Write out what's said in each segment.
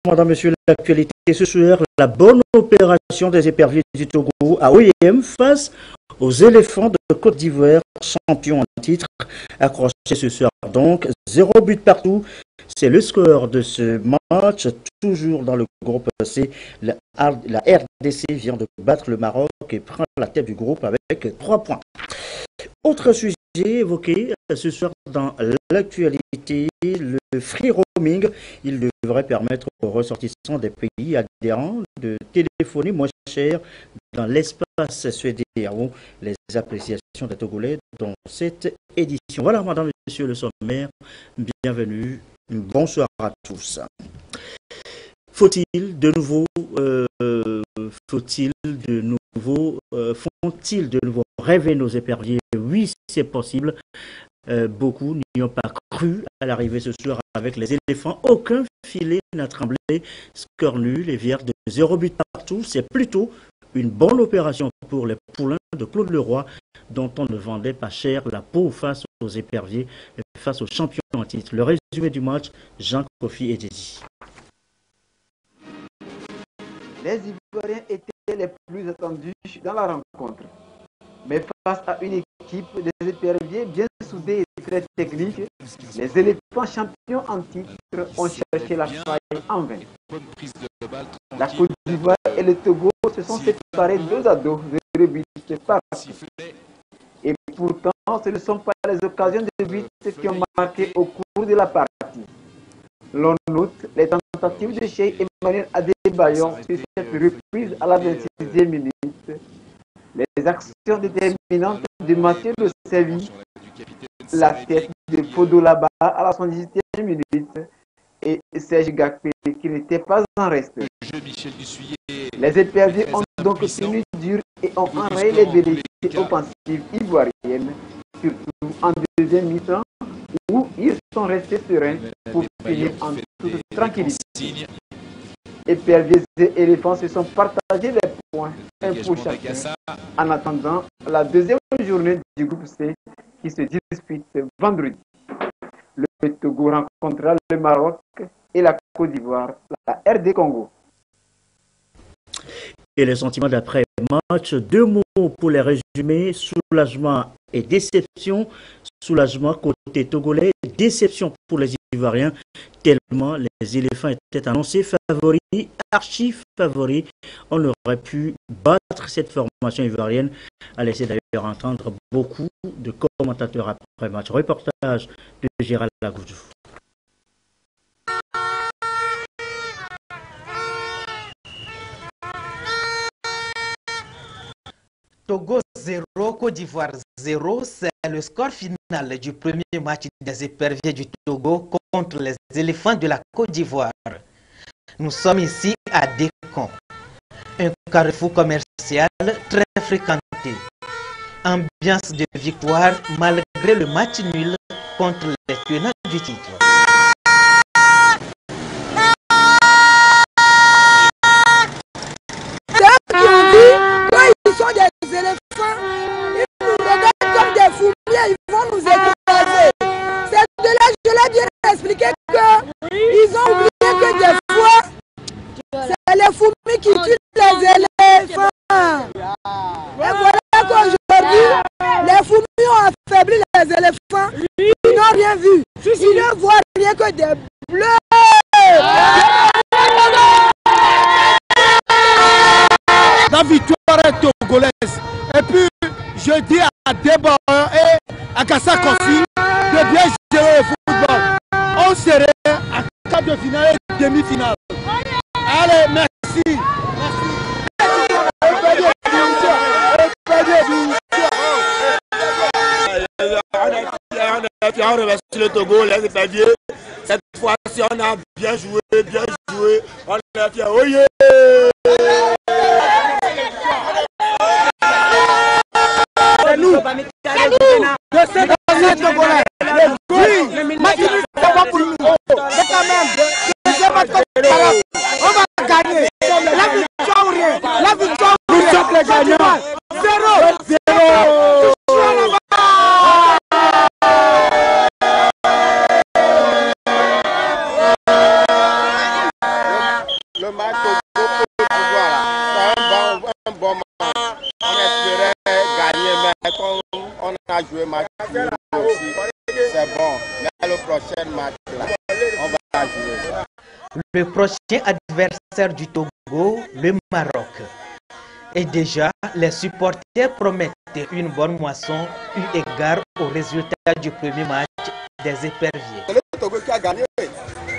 madame, monsieur, l'actualité ce soir, la bonne opération des éperviers du Togo à OIM face aux éléphants de Côte d'Ivoire, champions en titre, accroché ce soir donc, 0 but partout. C'est le score de ce match, toujours dans le groupe C. La RDC vient de battre le Maroc et prend la tête du groupe avec 3 points. Autre sujet évoqué ce soir dans l'actualité, le free roaming. Il devrait permettre aux ressortissants des pays adhérents de téléphoner moins cher dans l'espace suédois. Les appréciations des Togolais dans cette édition. Voilà, madame, monsieur le sommaire, bienvenue, bonsoir à tous. Font-ils de nouveau rêver nos éperviers? Oui, c'est possible. Beaucoup n'y ont pas cru à l'arrivée ce soir avec les éléphants. Aucun filet n'a tremblé. Score nul et vierge de 0 but partout. C'est plutôt une bonne opération pour les poulains de Claude Leroy, dont on ne vendait pas cher la peau face aux éperviers, face aux champions en titre. Le résumé du match, Jean Kofi et Jésus. Les Ivoiriens étaient les plus attendus dans la rencontre. Mais face à une équipe des éperviers bien soudés et très techniques, les éléphants champions en titre ont cherché la faille en vain. La Côte d'Ivoire et le Togo se sont séparés 2-2, 0 buts partout. Et pourtant, ce ne sont pas les occasions de buts qui ont marqué au cours de la partie. L'on note les tentatives de Cheikh Emmanuel Adebayon sur cette reprise à la 26e minute, les actions déterminantes de Mathieu de Séville, la tête de Fodolaba à la 78e minute et Serge Gakpé qui n'était pas en reste. Les éperviers ont donc tenu dur et ont enrayé les velléités offensives ivoiriennes, surtout en deuxième mi-temps, où ils sont restés sereins pour finir en toute tranquillité. Éperviers et éléphants se sont partagés les points, un pour chacun, en attendant la deuxième journée du groupe C qui se dispute vendredi. Le Togo rencontrera le Maroc et la Côte d'Ivoire, la RD Congo. Et les sentiments d'après-match, 2 mots pour les résumer, soulagement et déception. Soulagement côté togolais, déception pour les Ivoiriens, tellement les éléphants étaient annoncés favoris, archi favoris. On aurait pu battre cette formation ivoirienne, a laissé d'ailleurs entendre beaucoup de commentateurs après-match. Reportage de Gérald Lagoudou. Togo 0, Côte d'Ivoire 0, c'est le score final du premier match des éperviers du Togo contre les éléphants de la Côte d'Ivoire. Nous sommes ici à Décon, un carrefour commercial très fréquenté. Ambiance de victoire malgré le match nul contre les tenants du titre. Ils sont des éléphants, ils nous regardent comme des foumiers, ils vont nous écraser. C'est de là que je l'ai bien expliqué qu'ils ont oublié que des fois, c'est les foumis qui tuent les éléphants. Et voilà qu'aujourd'hui, les foumis ont affaibli les éléphants, ils n'ont rien vu. Ils ne voient rien que des bleus. La victoire est togolaise. Et puis, je dis à Déba et à Kassa Kossi de bien gérer le football. On serait à quart de finale et demi-finale. Allez, merci. On remercie le Togo, les éperviers. Cette fois-ci, on a bien joué, bien joué. On est fiers. Oh yeah! C'est nous. De cette année togolais. Oui, Mathieu, c'est pas pour nous. C'est quand même. On va gagner. La victoire ou rien. La victoire ou rien. Nous sommes les gagnants. 0-0. le match Togo-Côte d'Ivoire, c'est un bon match. On espérait gagner, mais comme on a joué match aussi, c'est bon. Mais le prochain match, là, on va jouer. Le prochain adversaire du Togo, le Maroc. Et déjà, les supporters promettent une bonne moisson eu égard au résultat du premier match des éperviers. C'est le Togo qui a gagné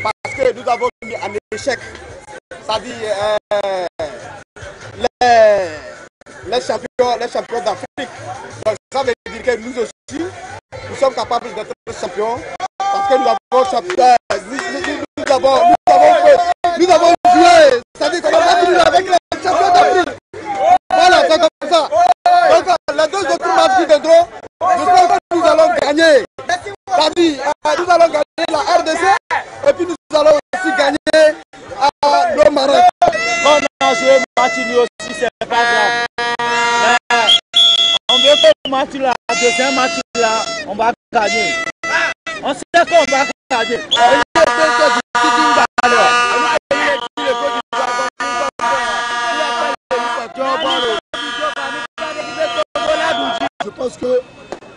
parce que nous avons mis en échec, c'est-à-dire les champions d'Afrique. Donc ça veut dire que nous aussi, nous sommes capables d'être champions parce que nous avons joué, c'est-à-dire qu'on a joué avec les champions d'Afrique. Voilà, c'est comme ça. Donc les deux autres matchs qui viendront, j'espère que nous allons gagner. C'est-à-dire, nous allons gagner la RDC et puis nous allons aussi gagner le Maroc. On a joué match aussi, c'est pas grave. Mais on veut que le match là, le deuxième match là, on va gagner. On sait qu'on va gagner. Je pense que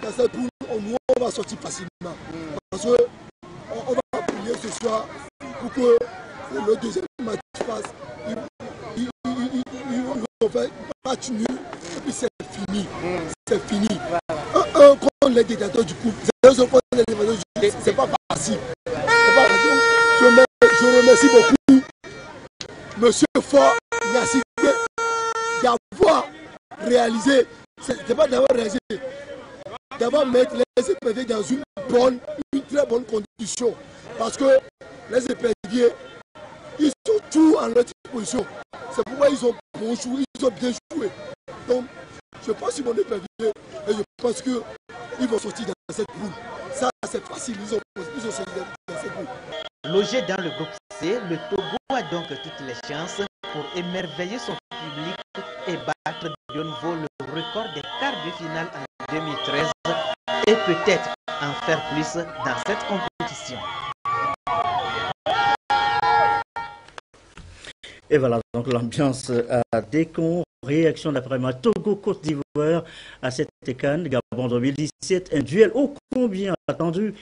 dans cette poule, on va sortir facilement. Parce qu'on va prier ce soir pour que le deuxième match passe. Ils vont faire match nul et puis c'est fini. C'est fini. Un contre les dictateurs du couple. C'est pas facile. Je remercie beaucoup Monsieur Fort Nassibé d'avoir réalisé. C'est pas d'avoir réalisé, d'avoir mettre les éperviers dans une très bonne condition. Parce que les éperviers, ils sont tous en leur disposition. C'est pourquoi ils ont bon joué, ils ont bien joué. Donc, je pense qu'ils vont épervier et je pense qu'ils vont sortir dans cette poule. Ça, c'est facile, ils ont sorti dans cette poule. Logé dans le groupe C, le Togo a donc toutes les chances pour émerveiller son public et battre de nouveau le record des quarts de finale en 2013 et peut-être en faire plus dans cette compétition. Et voilà donc l'ambiance à Décon. Réaction d'après-match Togo-Côte d'Ivoire à cette CAN Gabon 2017. Un duel ô combien attendu.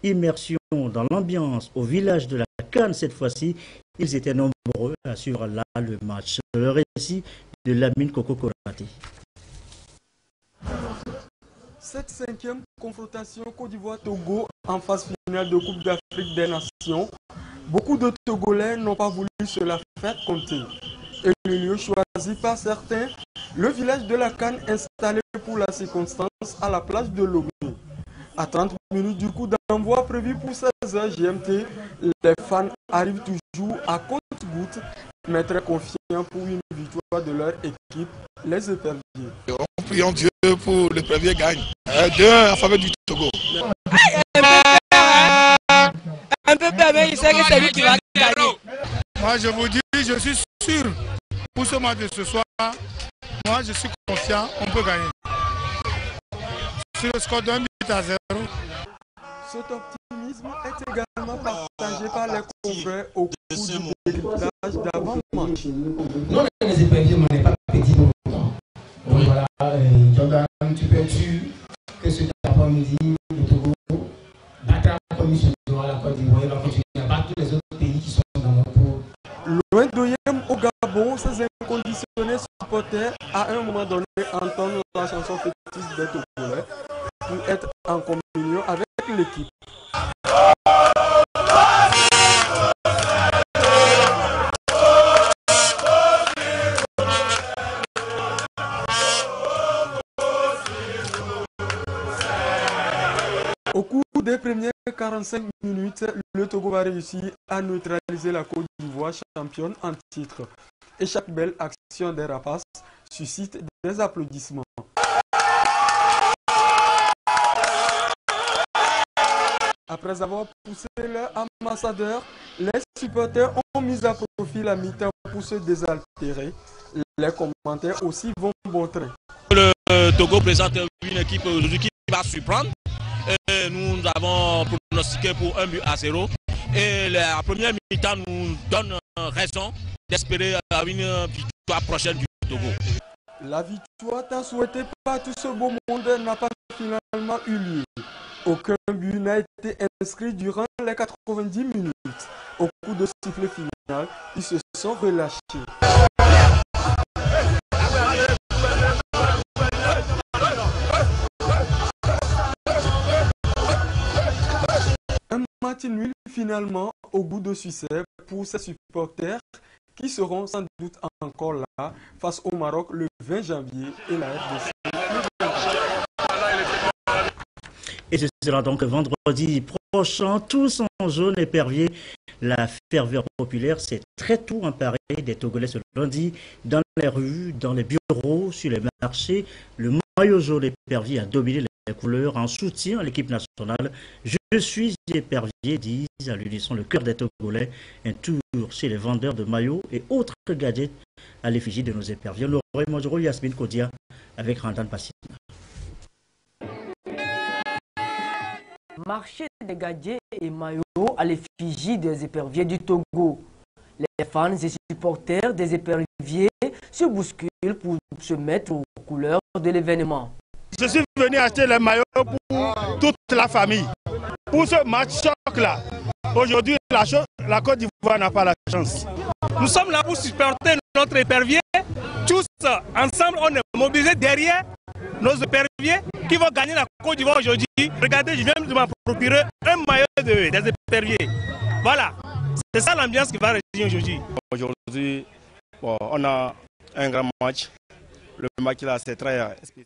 Immersion dans l'ambiance au village de la CAN cette fois-ci. Ils étaient nombreux à suivre là le match. Le récit de Lamine Koko Koraté. Cette cinquième confrontation Côte d'Ivoire-Togo en phase finale de Coupe d'Afrique des Nations, beaucoup de Togolais n'ont pas voulu se la faire compter. Et le lieu choisi par certains, le village de la CAN installé pour la circonstance à la plage de Lomé. À 30 minutes du coup d'envoi prévu pour 16h GMT, les fans arrivent toujours à compte-gouttes, mais très confiants pour une victoire de leur équipe, les éperviers. Prions Dieu pour le premier gagne. 2-1 en faveur du Togo. Un peu peur, mais il sait que c'est lui qui va gagner. Moi je vous dis, je suis sûr pour ce match de ce soir. Moi je suis confiant, on peut gagner. Sur le score d'1-0. Cet optimisme est également partagé par les confrères au cours du décryptage d'avant-match. Non, les éperviers, on n'est pas petits pour vous. Donc voilà, Jordan, tu peux être sûr que cet après-midi, le Togo battra comme il à la Côte d'Ivoire, il va continuer à battre tous les autres pays qui sont dans mon pool. Loin d'Oyem au Gabon, ces inconditionnés supporters à un moment donné entendent la chanson fétiche des Togolais pour être en communion avec l'équipe. Au cours des premières 45 minutes, le Togo va réussir à neutraliser la Côte d'Ivoire, championne en titre. Et chaque belle action des Rapaces suscite des applaudissements. Après avoir poussé leur ambassadeur, les supporters ont mis à profit la mi-temps pour se désaltérer. Les commentaires aussi vont bon train. Le Togo présente une équipe aujourd'hui qui va surprendre. Et nous avons pronostiqué pour 1-0. Et la première mi-temps nous donne raison. d'espérer une victoire prochaine du Togo. La victoire tant souhaitée par tout ce beau monde n'a pas finalement eu lieu. Aucun but n'a été inscrit durant les 90 minutes. Au coup de sifflet final, ils se sont relâchés. Un match nul finalement au bout de succès pour ces supporters qui seront sans doute encore là face au Maroc le 20 janvier et la RDC. Et ce sera donc vendredi prochain, tous en jaune épervier. La ferveur populaire s'est très tôt emparée des Togolais ce lundi, dans les rues, dans les bureaux, sur les marchés. Le maillot jaune épervier a dominé les couleurs en soutien à l'équipe nationale. Je suis épervier, disent à l'unisson le cœur des Togolais. Un tour chez les vendeurs de maillots et autres gadgets à l'effigie de nos éperviers. Laurent Mondjoro, Yasmine Kodia avec Randan Passina. Marché des gadgets et maillots à l'effigie des éperviers du Togo. Les fans et supporters des éperviers se bousculent pour se mettre aux couleurs de l'événement. Je suis venu acheter les maillots pour toute la famille. Pour ce match choc-là, aujourd'hui, la Côte d'Ivoire n'a pas la chance. Nous sommes là pour supporter notre épervier. Tous ensemble, on est mobilisés derrière nos éperviers qui vont gagner la Côte d'Ivoire aujourd'hui. Regardez, je viens de me procurer un maillot des éperviers. Voilà, c'est ça l'ambiance qui va régner aujourd'hui. Aujourd'hui, bon, on a un grand match. Le match là, c'est très spécial.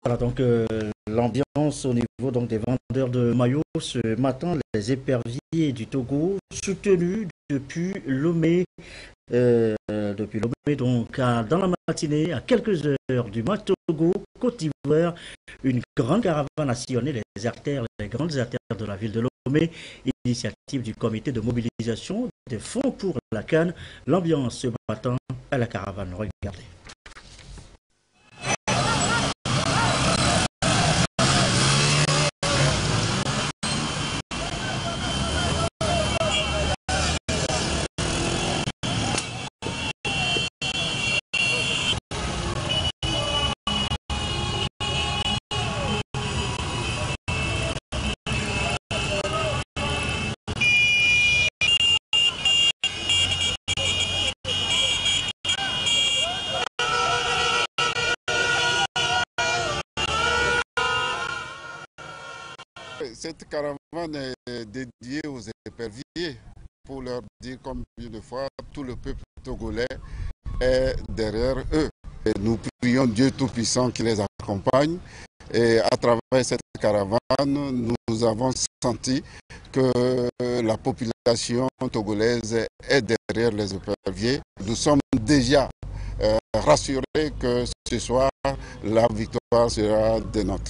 Voilà donc l'ambiance au niveau donc, des vendeurs de maillots ce matin, les éperviers du Togo soutenus depuis Lomé. Donc dans la matinée, à quelques heures du match Togo-Côte d'Ivoire, une grande caravane a sillonné les grandes artères de la ville de Lomé, initiative du comité de mobilisation des fonds pour la CAN. L'ambiance ce matin à la caravane, regardez. Cette caravane est dédiée aux éperviers pour leur dire combien de fois tout le peuple togolais est derrière eux. Et nous prions Dieu Tout-Puissant qui les accompagne. Et à travers cette caravane, nous avons senti que la population togolaise est derrière les éperviers. Nous sommes déjà rassurés que ce soir, la victoire sera de notre.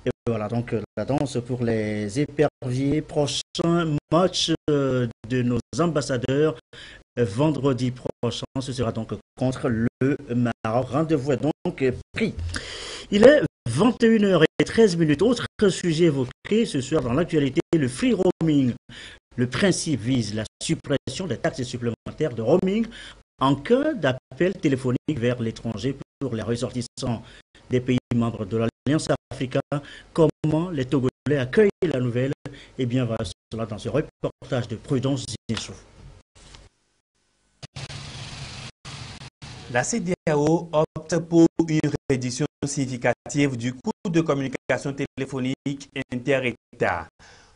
Et voilà donc la danse pour les éperviers. Prochain match de nos ambassadeurs vendredi prochain. Ce sera donc contre le Maroc. Rendez-vous est donc pris. Il est 21h13. Autre sujet évoqué ce soir dans l'actualité, le free roaming. Le principe vise la suppression des taxes supplémentaires de roaming en cas d'appel téléphonique vers l'étranger pour les ressortissants des pays membres de l'Alliance africaine. Comment les Togolais accueillent la nouvelle? Eh bien, voilà cela dans ce reportage de Prudence Zinchou. La CEDEAO opte pour une réduction significative du coût de communication téléphonique inter-État.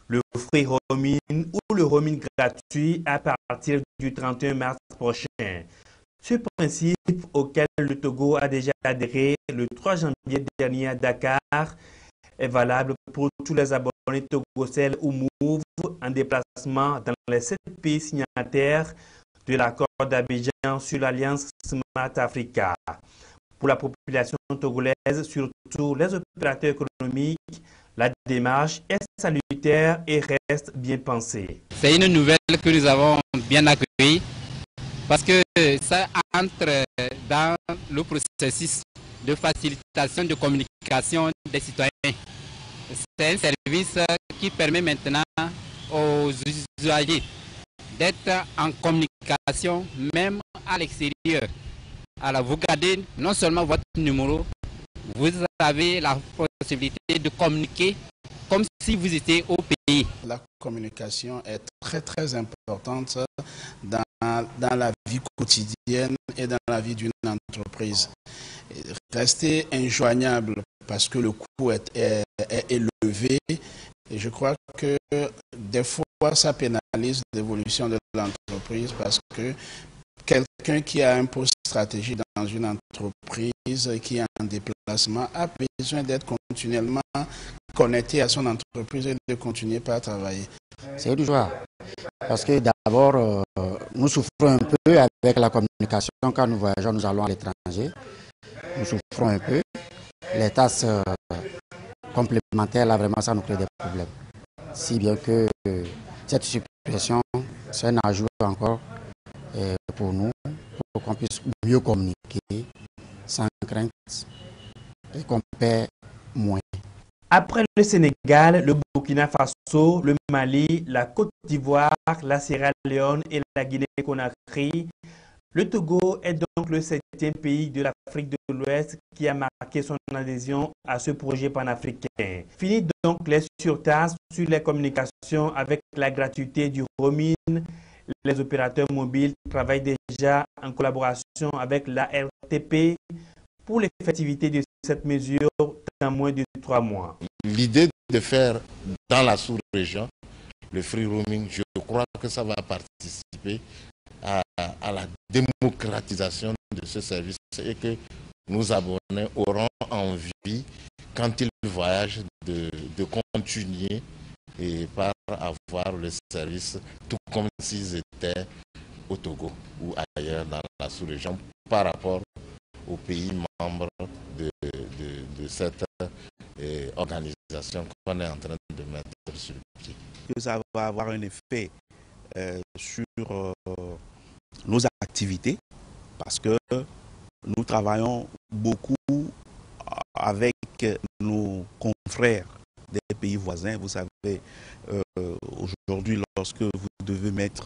le free roaming ou le roaming gratuit à partir du 31 mars prochain. Ce principe auquel le Togo a déjà adhéré le 3 janvier dernier à Dakar est valable pour tous les abonnés Togocel ou Move en déplacement dans les 7 pays signataires de l'accord d'Abidjan sur l'Alliance Smart Africa. Pour la population togolaise, surtout les opérateurs économiques, la démarche est salutaire et reste bien pensée. C'est une nouvelle que nous avons bien accueillie parce que ça entre dans le processus de facilitation de communication des citoyens. C'est un service qui permet maintenant aux usagers d'être en communication même à l'extérieur. Alors vous gardez non seulement votre numéro, vous avez la possibilité de communiquer comme si vous étiez au pays. La communication est très importante dans la vie quotidienne et dans la vie d'une entreprise. Rester injoignable parce que le coût est élevé, et je crois que des fois ça pénalise l'évolution de l'entreprise parce que quelqu'un qui a un poste stratégique dans une entreprise qui est en déplacement a besoin d'être continuellement connecté à son entreprise et de continuer par travailler. C'est du joie parce que d'abord nous souffrons un peu avec la communication quand nous voyageons, nous allons à l'étranger. Nous souffrons un peu. Les tâches complémentaires, là vraiment ça nous crée des problèmes. Si bien que cette suppression, c'est un ajout encore pour nous, pour qu'on puisse mieux communiquer sans crainte et qu'on paie moins. Après le Sénégal, le Burkina Faso, le Mali, la Côte d'Ivoire, la Sierra Leone et la Guinée-Conakry, le Togo est donc le 7e pays de l'Afrique de l'Ouest qui a marqué son adhésion à ce projet panafricain. Fini donc les surtasses sur les communications avec la gratuité du roaming. Les opérateurs mobiles travaillent déjà en collaboration avec la RTP pour l'effectivité de cette mesure dans moins de 3 mois. L'idée de faire dans la sous-région le free roaming, je crois que ça va participer à la démocratisation de ce service et que nos abonnés auront envie, quand ils voyagent, de continuer et par avoir le service tout comme s'ils étaient au Togo ou ailleurs dans la sous-région par rapport aux pays membres de cette organisation qu'on est en train de mettre sur pied. Ça va avoir un effet sur nos activités parce que nous travaillons beaucoup avec nos confrères des pays voisins. Vous savez, aujourd'hui, lorsque vous devez mettre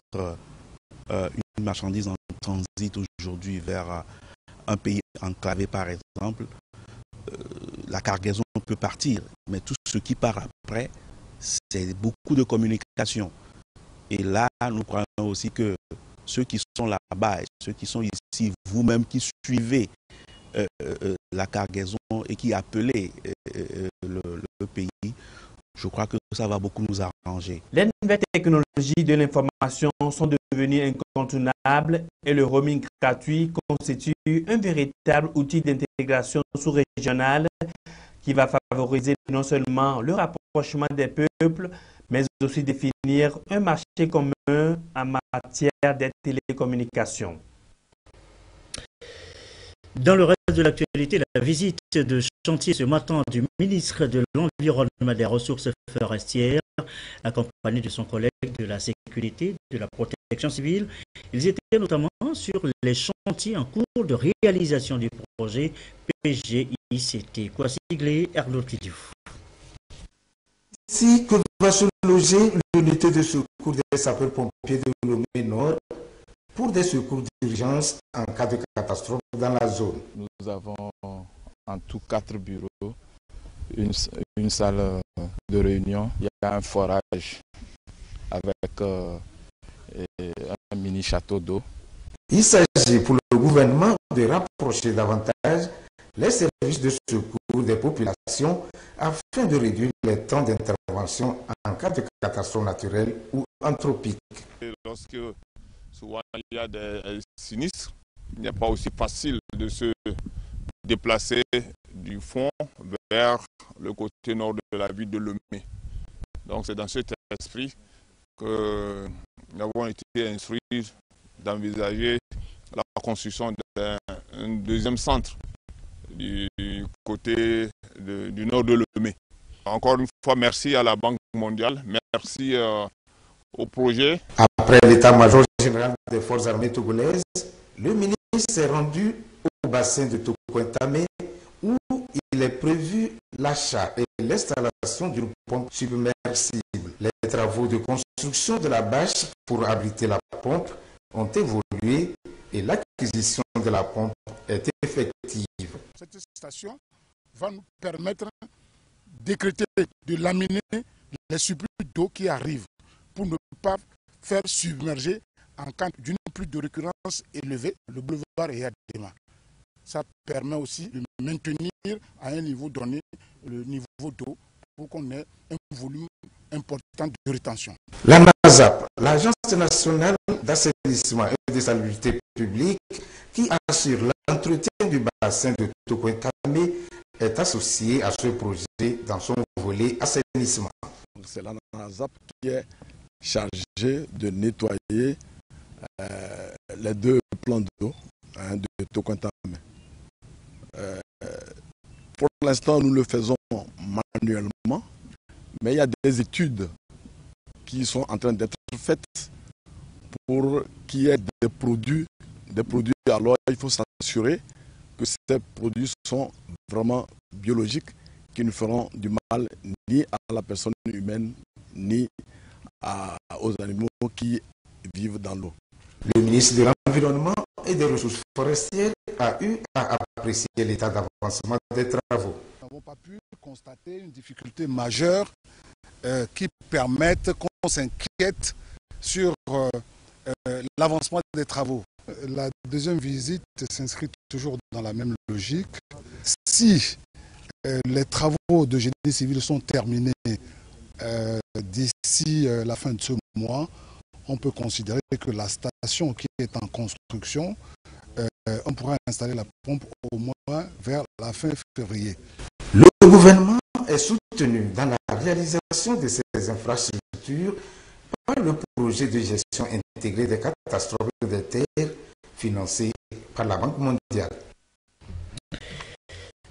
une marchandise en transit aujourd'hui vers un pays enclavé, par exemple, la cargaison peut partir, mais tout ce qui part après, c'est beaucoup de communication. Et là, nous croyons aussi que ceux qui sont là-bas, ceux qui sont ici, vous-même qui suivez la cargaison et qui appelez le pays, je crois que ça va beaucoup nous arranger. Les nouvelles technologies de l'information sont devenues incontournables et le roaming gratuit constitue un véritable outil d'intégration sous-régionale qui va favoriser non seulement le rapprochement des peuples, mais aussi définir un marché commun en matière de télécommunications. Dans le reste de l'actualité, la visite de chantier ce matin du ministre de l'Environnement et des Ressources forestières, accompagné de son collègue de la Sécurité, de la Protection civile. Ils étaient notamment sur les chantiers en cours de réalisation du projet PGICT. Quoi sigler, Erlo Tidiouf. Ici que va se loger l'unité de secours des sapeurs-pompiers de Lomé Nord pour des secours d'urgence en cas de catastrophe dans la zone. Nous avons en tout 4 bureaux, une salle de réunion, il y a un forage avec un mini château d'eau. Il s'agit pour le gouvernement de rapprocher davantage les services de secours des populations afin de réduire les temps d'intervention en cas de catastrophe naturelle ou anthropique. Et lorsque souvent il y a des sinistres, il n'est pas aussi facile de se déplacer du fond vers le côté nord de la ville de Lomé. Donc c'est dans cet esprit que nous avons été instruits d'envisager la construction d'un deuxième centre du côté du nord de Lomé. Encore une fois, merci à la Banque mondiale, merci au projet. Après l'état-major général des forces armées togolaises, le ministre s'est rendu au bassin de Tokontame où il est prévu l'achat et l'installation d'une pompe submersible. Les travaux de construction de la bâche pour abriter la pompe ont évolué et l'acquisition de la pompe est effective. Cette station va nous permettre d'écréter, de laminer les surplus d'eau qui arrivent pour ne pas faire submerger en cas d'une pluie de récurrence élevée le boulevard Eyadema. Ça permet aussi de maintenir à un niveau donné le niveau d'eau pour qu'on ait un volume important de rétention. La NASAP, l'Agence nationale d'assainissement et de salubrité publique, qui assure l'entretien du bassin de Tokontame, est associée à ce projet dans son volet assainissement. C'est la NASAP qui est chargée de nettoyer les deux plans d'eau de Tokontame. Pour l'instant, nous le faisons manuellement, mais il y a des études qui sont en train d'être faites pour qu'il y ait des produits. Alors, il faut s'assurer que ces produits sont vraiment biologiques, qui ne feront du mal ni à la personne humaine, ni aux animaux qui vivent dans l'eau. Le ministre de l'Environnement et des Ressources forestières a eu à apprécier l'état d'avancement des travaux. Nous n'avons pas pu constater une difficulté majeure qui permette qu'on s'inquiète sur l'avancement des travaux. La deuxième visite s'inscrit toujours dans la même logique. Si les travaux de génie civil sont terminés d'ici la fin de ce mois, on peut considérer que la station qui est en construction, on pourra installer la pompe au moins vers la fin février. Le gouvernement est soutenu dans la réalisation de ces infrastructures par le projet de gestion intégrée des catastrophes des terres financé par la Banque mondiale.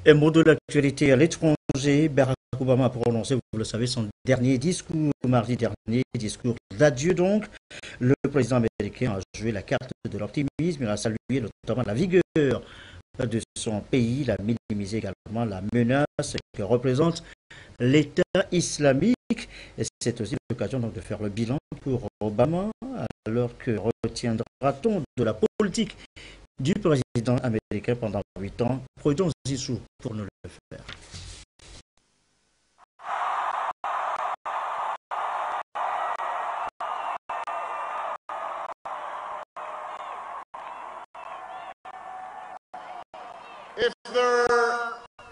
Un mot de l'actualité à l'étranger. Barack Obama a prononcé, vous le savez, son dernier discours mardi dernier, discours d'adieu donc. Le président américain a joué la carte de l'optimisme, il a salué notamment la vigueur de son pays, il a minimisé également la menace que représente l'État islamique. Et c'est aussi l'occasion donc de faire le bilan pour Obama, alors que retiendra-t-on de la politique du président américain pendant 8 ans. Prudence Zissou pour nous le faire.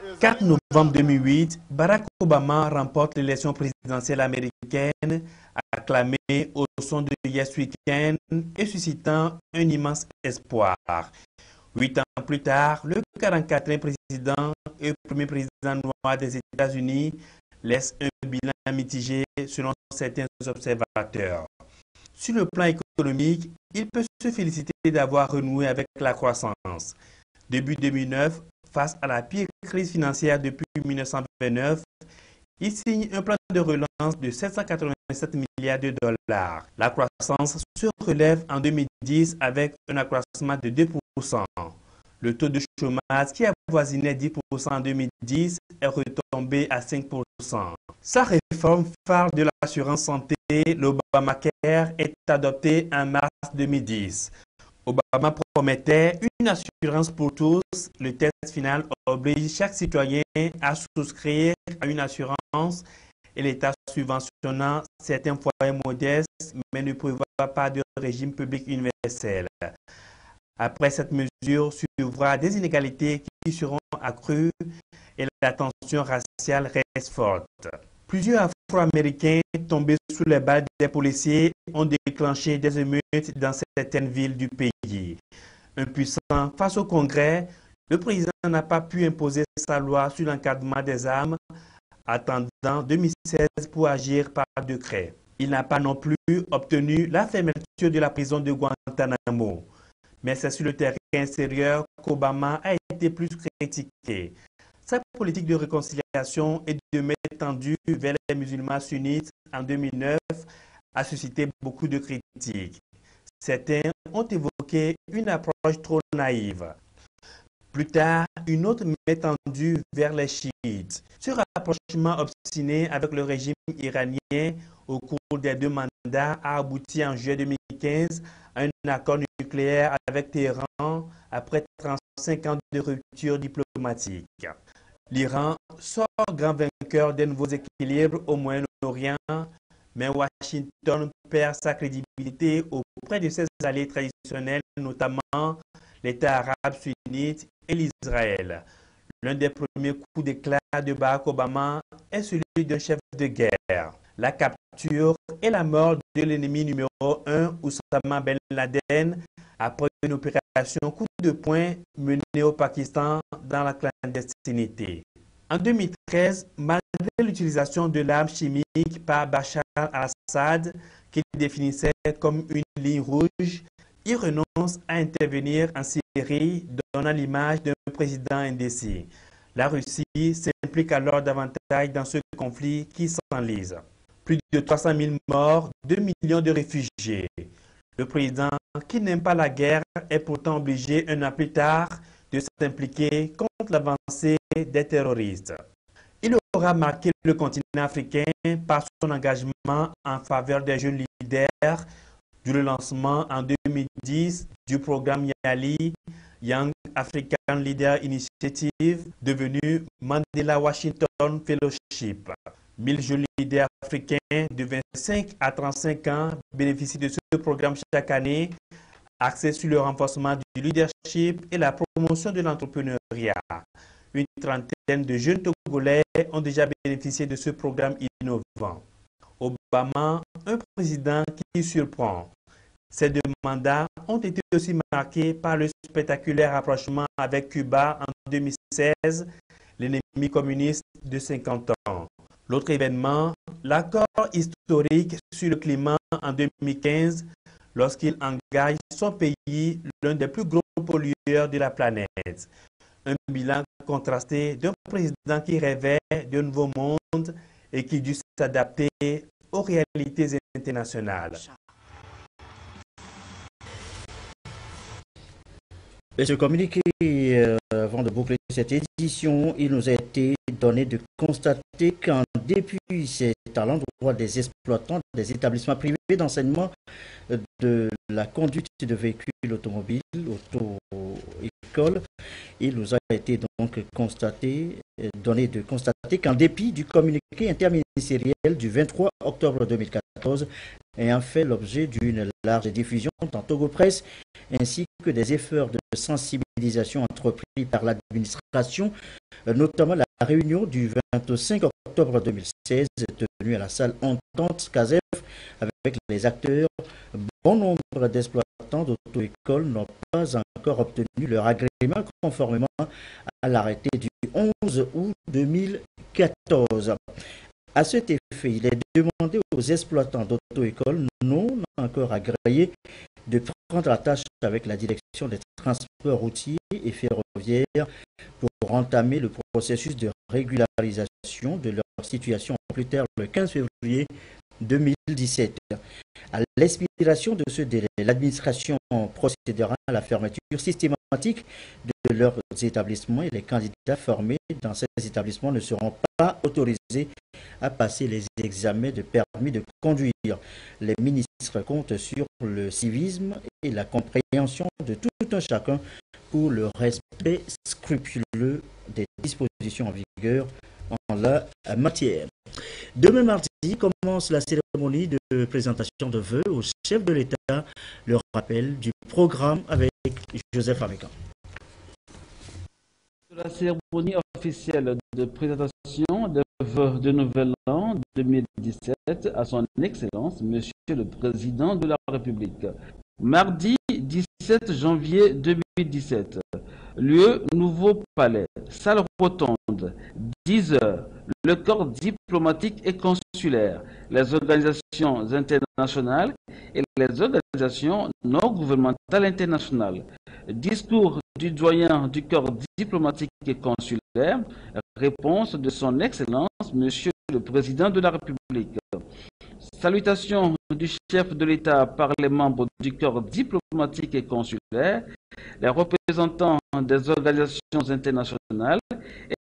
Le 4 novembre 2008, Barack Obama remporte l'élection présidentielle américaine, acclamé au son de Yes Weekend et suscitant un immense espoir. 8 ans plus tard, le 44e président et premier président noir des États-Unis laisse un bilan mitigé selon certains observateurs. Sur le plan économique, il peut se féliciter d'avoir renoué avec la croissance. Début 2009, face à la pire crise financière depuis 1929, il signe un plan de relance de 787 milliards de dollars. La croissance se relève en 2010 avec un accroissement de 2%. Le taux de chômage qui avoisinait 10% en 2010 est retombé à 5%. Sa réforme phare de l'assurance santé, l'Obamacare, est adoptée en mars 2010. Obama promettait une assurance pour tous. Le texte final oblige chaque citoyen à souscrire à une assurance et l'État subventionnant certains foyers modestes, mais ne prévoit pas de régime public universel. Après cette mesure, suivra des inégalités qui seront accrue et la tension raciale reste forte. Plusieurs Afro-Américains tombés sous les balles des policiers ont déclenché des émeutes dans certaines villes du pays. Impuissant face au Congrès, le président n'a pas pu imposer sa loi sur l'encadrement des armes, attendant 2016 pour agir par décret. Il n'a pas non plus obtenu la fermeture de la prison de Guantanamo. Mais c'est sur le terrain extérieur qu'Obama a été plus critiqué. Sa politique de réconciliation et de main tendue vers les musulmans sunnites en 2009 a suscité beaucoup de critiques. Certains ont évoqué une approche trop naïve. Plus tard, une autre main tendue vers les chiites. Ce rapprochement obstiné avec le régime iranien au cours des 2 mandats a abouti en juillet 2015 à un accord nucléaire avec Téhéran après 35 ans de rupture diplomatique. L'Iran sort grand vainqueur des nouveaux équilibres au Moyen-Orient, mais Washington perd sa crédibilité auprès de ses alliés traditionnels, notamment l'État arabe sunnite et l'Israël. L'un des premiers coups d'éclat de Barack Obama est celui d'un chef de guerre. La capture et la mort de l'ennemi numéro 1, Oussama Ben Laden, après une opération coup de poing menée au Pakistan dans la clandestinité. En 2013, malgré l'utilisation de l'arme chimique par Bachar al-Assad, qu'il définissait comme une ligne rouge, il renonce à intervenir en Syrie, donnant l'image d'un président indécis. La Russie s'implique alors davantage dans ce conflit qui s'enlise. Plus de 300 000 morts, 2 millions de réfugiés. Le président, qui n'aime pas la guerre, est pourtant obligé, un an plus tard, de s'impliquer contre l'avancée des terroristes. Il aura marqué le continent africain par son engagement en faveur des jeunes leaders, du lancement en 2010 du programme YALI, Young African Leader Initiative, devenu Mandela Washington Fellowship. 1000 jeunes leaders africains de 25 à 35 ans bénéficient de ce programme chaque année, axé sur le renforcement du leadership et la promotion de l'entrepreneuriat. Une trentaine de jeunes Togolais ont déjà bénéficié de ce programme innovant. Obama, un président qui surprend. Ces 2 mandats ont été aussi marqués par le spectaculaire rapprochement avec Cuba en 2016, l'ennemi communiste de 50 ans. L'autre événement, l'accord historique sur le climat en 2015, lorsqu'il engage son pays, l'un des plus gros pollueurs de la planète. Un bilan contrasté d'un président qui rêvait d'un nouveau monde et qui dut s'adapter aux réalités internationales. Et ce communiqué, avant de boucler cette édition, il nous a été donné de constater qu'en dépit à l'endroit des exploitants des établissements privés d'enseignement de la conduite de véhicules automobiles, auto-écoles, il nous a été donc donné de constater qu'en dépit du communiqué interministériel du 23 octobre 2014, ayant fait l'objet d'une large diffusion dans Togo Presse, ainsi que des efforts de sensibilisation entrepris par l'administration, notamment la réunion du 25 octobre 2016 tenue à la salle Entente Casef avec les acteurs, bon nombre d'exploitants d'auto-écoles n'ont pas encore obtenu leur agrément conformément à l'arrêté du 11 août 2014. À cet effet, il est demandé aux exploitants d'auto-écoles non encore agréés de prendre la tâche avec la direction des transports routiers et ferroviaires pour entamer le processus de régularisation de leur situation plus tard le 15 février 2017. À l'expiration de ce délai, l'administration procédera à la fermeture systématique de leurs établissements et les candidats formés dans ces établissements ne seront pas autorisés à passer les examens de permis de conduire. Les ministres comptent sur le civisme et la compréhension de tout un chacun pour le respect scrupuleux des dispositions en vigueur en la matière. Demain mardi commence la cérémonie de présentation de vœux au chef de l'État, le rappel du programme avec Joseph Amécan. La cérémonie officielle de présentation des vœux de Nouvel An 2017 à son Excellence, Monsieur le Président de la République. Mardi 17 janvier 2017, lieu Nouveau Palais, salle rotonde, 10 heures, le corps diplomatique et consulaire, les organisations internationales et les organisations non gouvernementales internationales. Discours du doyen du corps diplomatique et consulaire, réponse de son Excellence, Monsieur le Président de la République. Salutations du chef de l'État par les membres du corps diplomatique et consulaire, les représentants des organisations internationales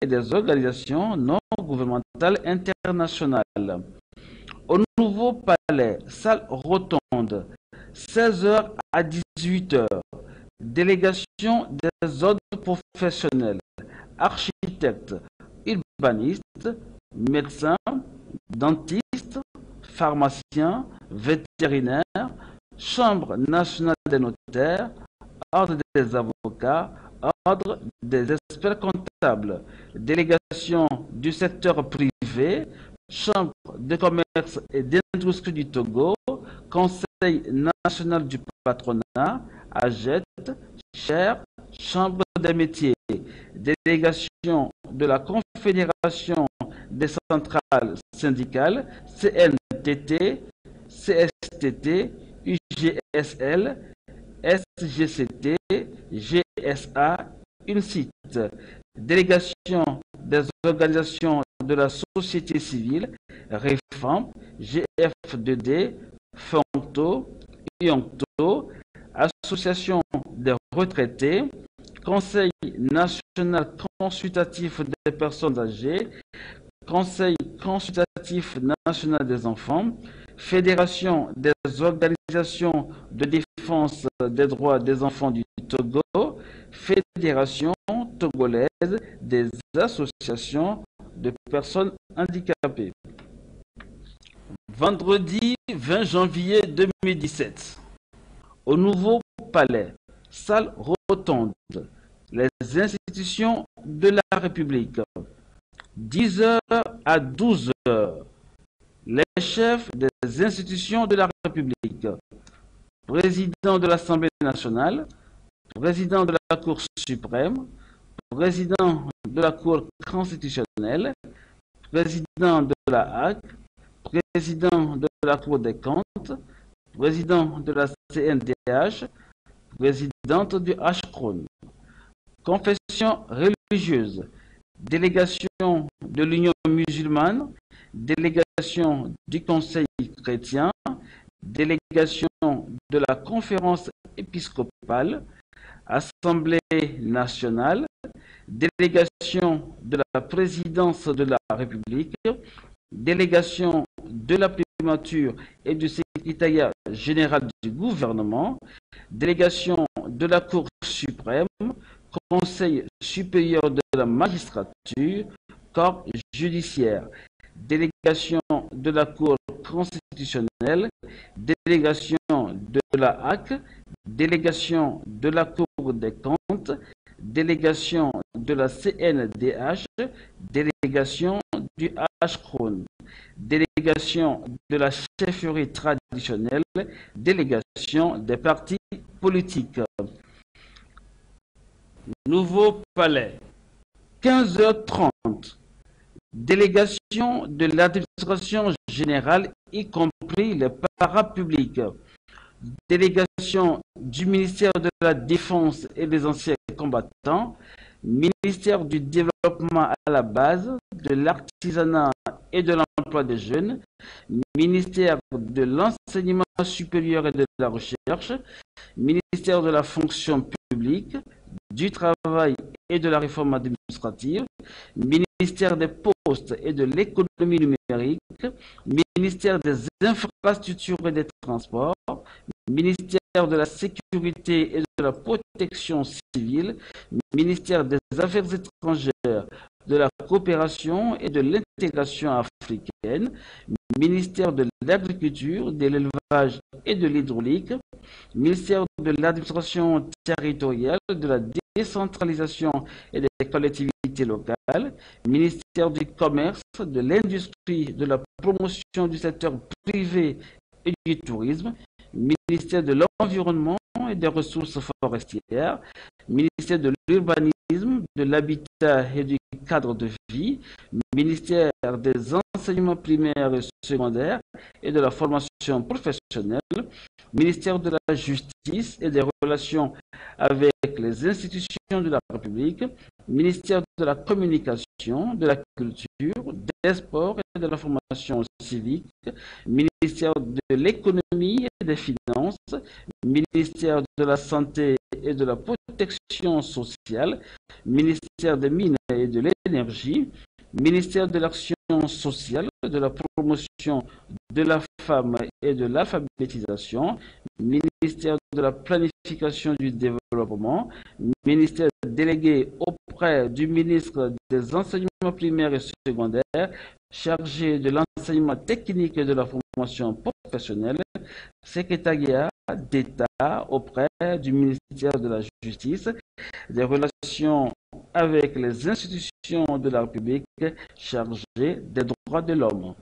et des organisations non gouvernementales internationales. Au Nouveau Palais, salle rotonde, 16h à 18h, délégation des ordres professionnels, architectes, urbanistes, médecins, dentistes, pharmaciens, vétérinaires, Chambre nationale des notaires, Ordre des avocats, Ordre des experts comptables, délégation du secteur privé, Chambre de commerce et d'industrie du Togo, Conseil national du patronat, AGET, Cher, Chambre des métiers, délégation de la Confédération des centrales syndicales, CNTT, CSTT, UGSL, SGCT, GSA, UNCIT, délégation des organisations de la société civile, REFAM, GF2D, FONCTO, IONCTO, Association des retraités, Conseil national consultatif des personnes âgées, Conseil consultatif national des enfants, Fédération des organisations de défense des droits des enfants du Togo, Fédération togolaise des associations de personnes handicapées. Vendredi 20 janvier 2017, au Nouveau Palais, salle rotonde, les institutions de la République, 10h à 12h, les chefs des institutions de la République, président de l'Assemblée nationale, président de la Cour suprême, président de la Cour constitutionnelle, président de la HAC, président de la Cour des comptes, président de la CNDH, présidente du HCRON, confession religieuse, délégation de l'Union musulmane, délégation du Conseil chrétien, délégation de la Conférence épiscopale, Assemblée nationale, délégation de la Présidence de la République, délégation de la primature et du secrétariat général du gouvernement, délégation de la Cour suprême, Conseil supérieur de la magistrature, corps judiciaire, délégation de la Cour constitutionnelle, délégation de la HAC, délégation de la Cour des comptes, délégation de la CNDH, délégation du HCRON, délégation de la chefferie traditionnelle, délégation des partis politiques. Nouveau Palais, 15h30, délégation de l'administration générale, y compris les parapublics, délégation du ministère de la Défense et des anciens combattants, ministère du développement à la base, de l'artisanat et de l'emploi des jeunes, ministère de l'enseignement supérieur et de la recherche, ministère de la fonction publique, du travail et de la réforme administrative, ministère des postes et de l'économie numérique, ministère des infrastructures et des transports, ministère de la sécurité et de la protection civile, ministère des Affaires étrangères, de la coopération et de l'intégration africaine, ministère de l'agriculture, de l'élevage et de l'hydraulique, ministère de l'administration territoriale, de la décentralisation et des collectivités locales, ministère du Commerce, de l'Industrie, de la promotion du secteur privé et du tourisme, ministère de l'Environnement et des Ressources forestières, ministère de l'Urbanisme, de l'Habitat et du Cadre de vie, ministère des Enseignements primaires et secondaires et de la formation professionnelle, ministère de la Justice et des Relations avec les institutions de la République, ministère de la Communication, de la Culture, des Sports et de la formation civique, ministère de l'Économie et des Finances, ministère de la Santé et de la Protection sociale, ministère des Mines et de l'Énergie, ministère de l'Action sociale, de la promotion de la femme et de l'alphabétisation, ministère de la planification du développement, ministère délégué auprès du ministre des enseignements primaires et secondaires, chargé de l'enseignement technique et de la formation professionnelle, secrétariat d'État auprès du ministère de la Justice, des relations avec les institutions de la République chargées des droits de l'homme.